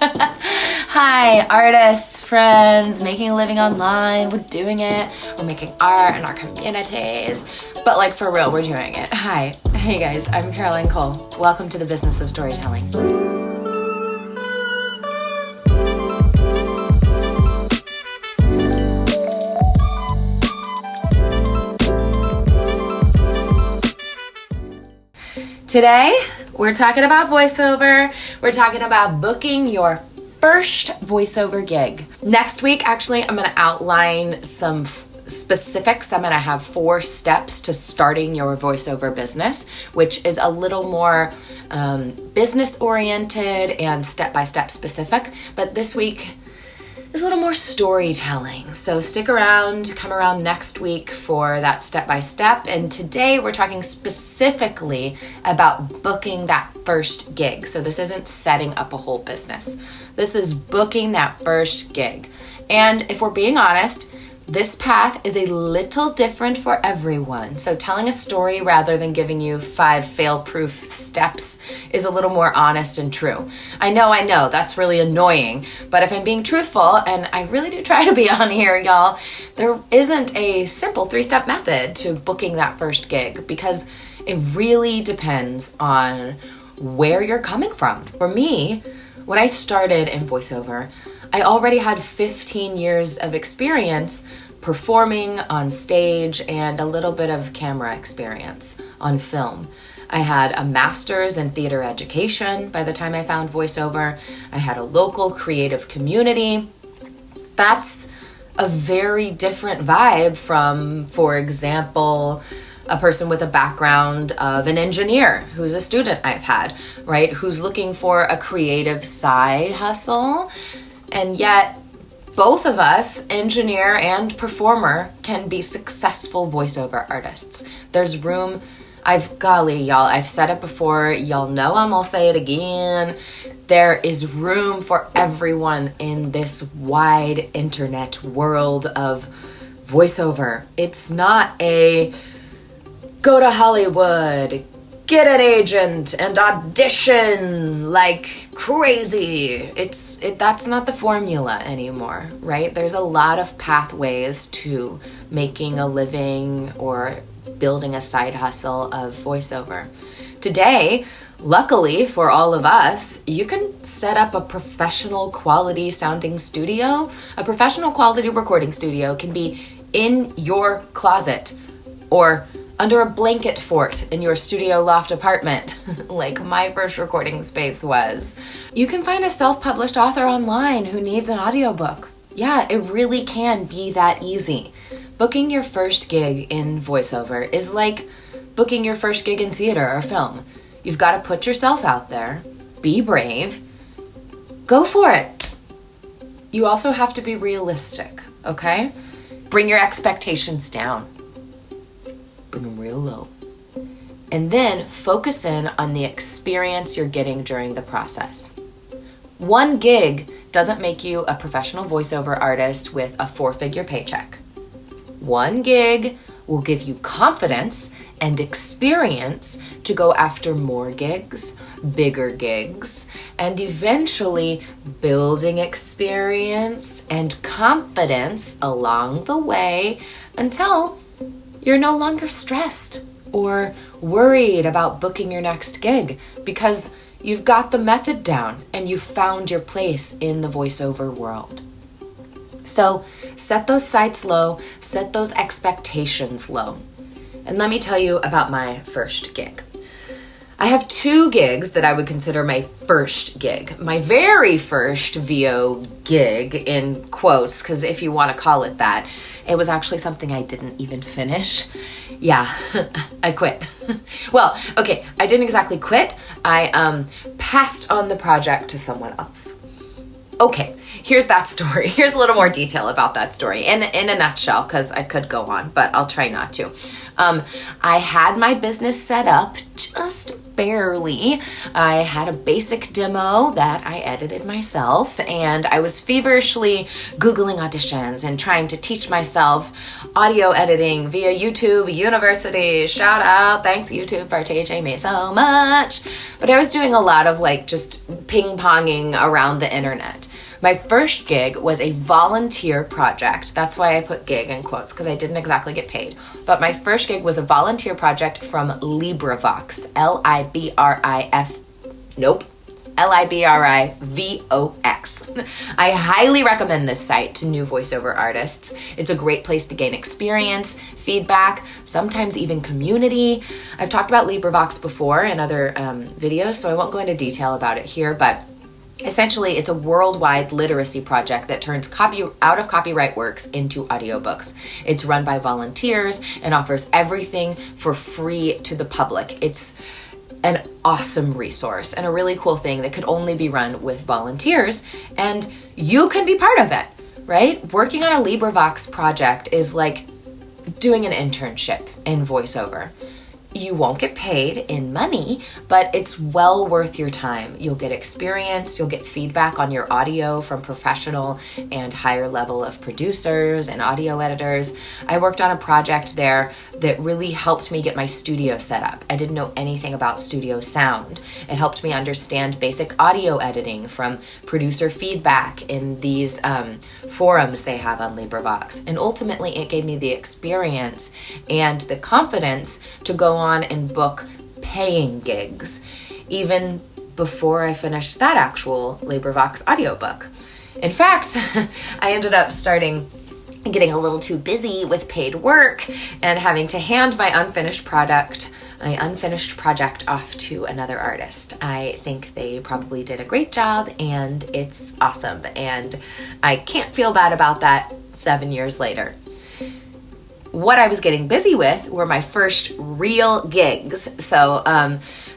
Hi, artists, friends, making a living online. We're doing it. We're making art in our communities. But like for real, we're doing it. Hi. Hey guys, I'm Caroline Cole. Welcome to the Business of Storytelling. Today, we're talking about voiceover. We're talking about booking your first voiceover gig. Next week, actually, I'm going to outline some specifics. I'm going to have 4 steps to starting your voiceover business, which is a little more business-oriented and step-by-step specific. But this week is a little more storytelling. So stick around, come around next week for that step-by-step. And today we're talking specifically about booking that first gig. So this isn't setting up a whole business. This is booking that first gig. And if we're being honest, this path is a little different for everyone. So telling a story rather than giving you 5 fail-proof steps is a little more honest and true. I know, that's really annoying, but if I'm being truthful, and I really do try to be on here, y'all, there isn't a simple 3-step method to booking that first gig because it really depends on where you're coming from. For me, when I started in voiceover, I already had 15 years of experience performing on stage and a little bit of camera experience on film. I had a master's in theater education by the time I found voiceover. I had a local creative community. That's a very different vibe from, for example, a person with a background of an engineer who's a student I've had, right? Who's looking for a creative side hustle. And yet, both of us, engineer and performer, can be successful voiceover artists. There's room. I've said it before. Y'all know I'll say it again. There is room for everyone in this wide internet world of voiceover. It's not a go to Hollywood, get an agent, and audition like crazy. That's not the formula anymore, right? There's a lot of pathways to making a living or building a side hustle of voiceover. Today, luckily for all of us, you can set up a professional quality sounding studio. A professional quality recording studio can be in your closet or under a blanket fort in your studio loft apartment, like my first recording space was. You can find a self-published author online who needs an audiobook. Yeah, it really can be that easy. Booking your first gig in voiceover is like booking your first gig in theater or film. You've got to put yourself out there, be brave, go for it. You also have to be realistic, okay? Bring your expectations down. Bring them real low. And then focus in on the experience you're getting during the process. One gig doesn't make you a professional voiceover artist with a 4-figure paycheck. One gig will give you confidence and experience to go after more gigs, bigger gigs, and eventually building experience and confidence along the way until you're no longer stressed or worried about booking your next gig because you've got the method down and you've found your place in the voiceover world. So set those sights low, set those expectations low. And let me tell you about my first gig. I have 2 gigs that I would consider my first gig. My very first VO gig, in quotes, because if you want to call it that, it was actually something I didn't even finish. Yeah, I quit. Well, okay, I didn't exactly quit. I passed on the project to someone else. Okay, here's that story. Here's a little more detail about that story in a nutshell, because I could go on, but I'll try not to. I had my business set up just barely. I had a basic demo that I edited myself, and I was feverishly Googling auditions and trying to teach myself audio editing via YouTube University. Shout out, thanks YouTube for teaching me so much. But I was doing a lot of like just ping-ponging around the internet. My first gig was a volunteer project. That's why I put gig in quotes, because I didn't exactly get paid. But my first gig was a volunteer project from LibriVox, Librivox. I highly recommend this site to new voiceover artists. It's a great place to gain experience, feedback, sometimes even community. I've talked about LibriVox before in other videos, so I won't go into detail about it here, but essentially, it's a worldwide literacy project that turns out of copyright works into audiobooks. It's run by volunteers and offers everything for free to the public. It's an awesome resource and a really cool thing that could only be run with volunteers, and you can be part of it, right? Working on a LibriVox project is like doing an internship in voiceover. You won't get paid in money, but it's well worth your time. You'll get experience, you'll get feedback on your audio from professional and higher level of producers and audio editors. I worked on a project there that really helped me get my studio set up. I didn't know anything about studio sound. It helped me understand basic audio editing from producer feedback in these forums they have on LibriVox. And ultimately, it gave me the experience and the confidence to go on and book paying gigs, even before I finished that actual LibriVox audiobook. In fact, I ended up getting a little too busy with paid work and having to hand my unfinished project off to another artist. I think they probably did a great job, and it's awesome, and I can't feel bad about that 7 years later. What I was getting busy with were my first real gigs. So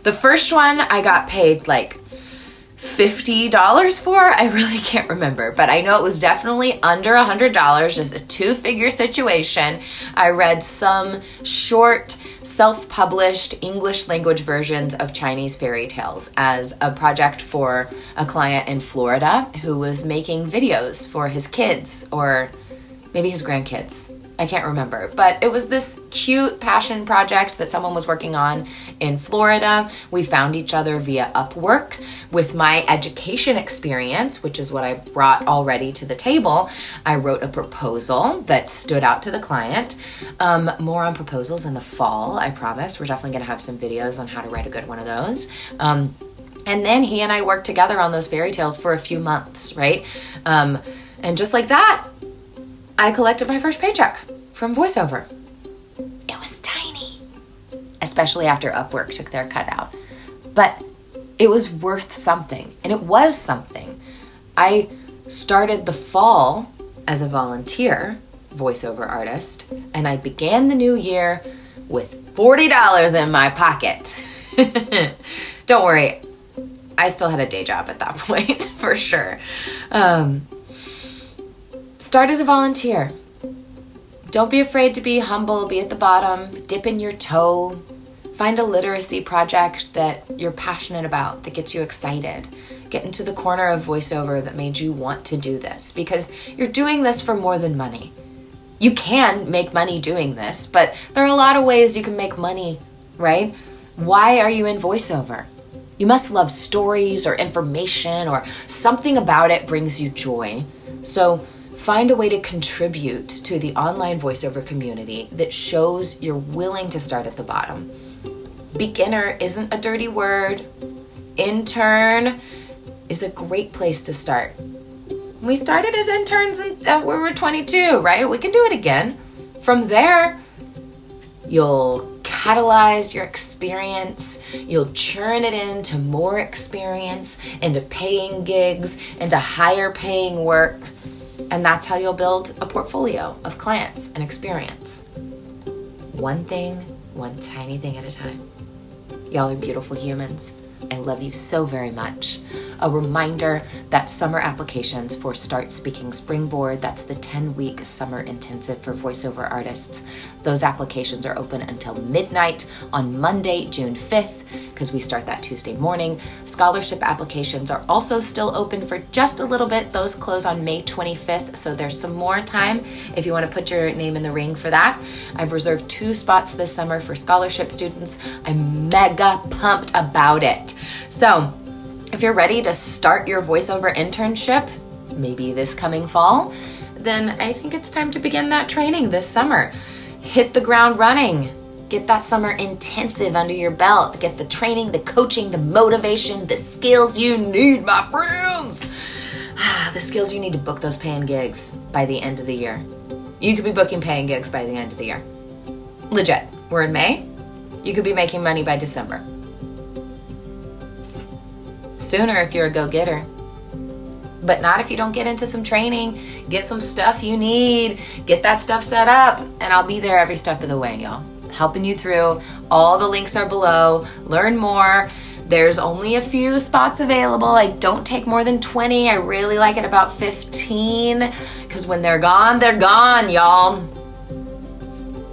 the first one I got paid like $50 for. I really can't remember, but I know it was definitely under $100, just a two-figure situation. I read some short, self-published English language versions of Chinese fairy tales as a project for a client in Florida who was making videos for his kids, or maybe his grandkids. I can't remember, but it was this cute passion project that someone was working on in Florida. We found each other via Upwork. With my education experience, which is what I brought already to the table, I wrote a proposal that stood out to the client. More on proposals in the fall, I promise. We're definitely going to have some videos on how to write a good one of those. And then he and I worked together on those fairy tales for a few months, right? And just like that, I collected my first paycheck from voiceover. It was tiny, especially after Upwork took their cut out. But it was worth something, and it was something. I started the fall as a volunteer voiceover artist, and I began the new year with $40 in my pocket. Don't worry, I still had a day job at that point, for sure. Start as a volunteer. Don't be afraid to be humble, be at the bottom, dip in your toe, find a literacy project that you're passionate about, that gets you excited. Get into the corner of voiceover that made you want to do this, because you're doing this for more than money. You can make money doing this, but there are a lot of ways you can make money, right? Why are you in voiceover? You must love stories or information, or something about it brings you joy. So find a way to contribute to the online voiceover community that shows you're willing to start at the bottom. Beginner isn't a dirty word. Intern is a great place to start. We started as interns when we were 22, right? We can do it again. From there, you'll catalyze your experience, you'll churn it into more experience, into paying gigs, into higher paying work, and that's how you'll build a portfolio of clients and experience. One thing, one tiny thing at a time. Y'all are beautiful humans. I love you so very much. a reminder that summer applications for Start Speaking Springboard, that's the 10-week summer intensive for voiceover artists, those applications are open until midnight on Monday, June 5th, because we start that Tuesday morning. Scholarship applications are also still open for just a little bit. Those close on May 25th, so there's some more time if you want to put your name in the ring for that. I've reserved 2 spots this summer for scholarship students. I'm mega pumped about it. So if you're ready to start your voiceover internship, maybe this coming fall, then I think it's time to begin that training this summer. Hit the ground running. Get that summer intensive under your belt. Get the training, the coaching, the motivation, the skills you need, my friends. The skills you need to book those paying gigs by the end of the year. You could be booking paying gigs by the end of the year. Legit. We're in May. You could be making money by December. Sooner if you're a go-getter. But not if you don't get into some training. Get some stuff you need. Get that stuff set up. And I'll be there every step of the way, y'all. Helping you through. All the links are below. Learn more. There's only a few spots available. I don't take more than 20. I really like it about 15. Because when they're gone, y'all.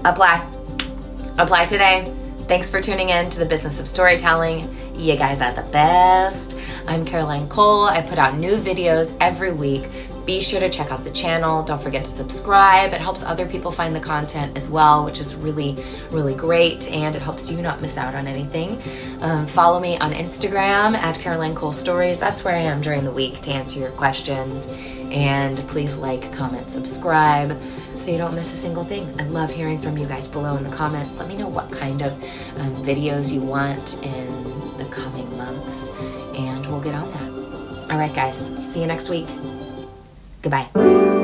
Apply. Apply today. Thanks for tuning in to the Business of Storytelling. You guys are the best. I'm Caroline Cole. I put out new videos every week. Be sure to check out the channel. Don't forget to subscribe. It helps other people find the content as well, which is really, really great. And it helps you not miss out on anything. Follow me on Instagram at Caroline Cole Stories. That's where I am during the week to answer your questions. And please like, comment, subscribe so you don't miss a single thing. I love hearing from you guys below in the comments. Let me know what kind of videos you want in the coming months, and we'll get on that. All right, guys. See you next week. Goodbye.